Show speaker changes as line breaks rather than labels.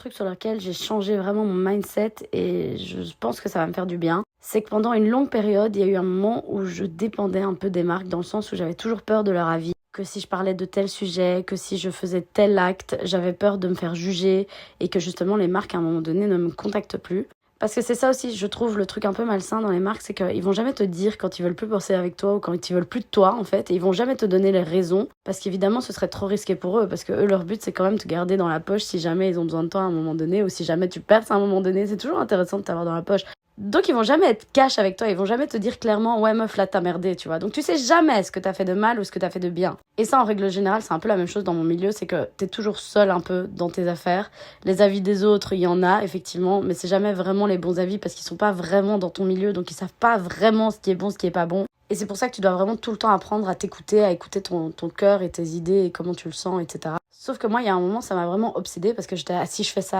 Truc sur lequel j'ai changé vraiment mon mindset et je pense que ça va me faire du bien, c'est que pendant une longue période, il y a eu un moment où je dépendais un peu des marques dans le sens où j'avais toujours peur de leur avis. Que si je parlais de tel sujet, que si je faisais tel acte, j'avais peur de me faire juger et que justement les marques à un moment donné ne me contactent plus. Parce que c'est ça aussi, je trouve, le truc un peu malsain dans les marques, c'est qu'ils vont jamais te dire quand ils veulent plus bosser avec toi ou quand ils veulent plus de toi, en fait. Et ils vont jamais te donner les raisons. Parce qu'évidemment, ce serait trop risqué pour eux. Parce que eux, leur but, c'est quand même te garder dans la poche si jamais ils ont besoin de toi à un moment donné ou si jamais tu perds à un moment donné. C'est toujours intéressant de t'avoir dans la poche. Donc ils vont jamais être cash avec toi, ils vont jamais te dire clairement ouais meuf là t'as merdé, tu vois. Donc tu sais jamais ce que t'as fait de mal ou ce que t'as fait de bien. Et ça en règle générale c'est un peu la même chose dans mon milieu, c'est que t'es toujours seul un peu dans tes affaires. Les avis des autres, il y en a effectivement, mais c'est jamais vraiment les bons avis parce qu'ils sont pas vraiment dans ton milieu, donc ils savent pas vraiment ce qui est bon, ce qui est pas bon. Et c'est pour ça que tu dois vraiment tout le temps apprendre à t'écouter, à écouter ton cœur et tes idées et comment tu le sens, etc. Sauf que moi, il y a un moment, ça m'a vraiment obsédée parce que j'étais si je fais ça,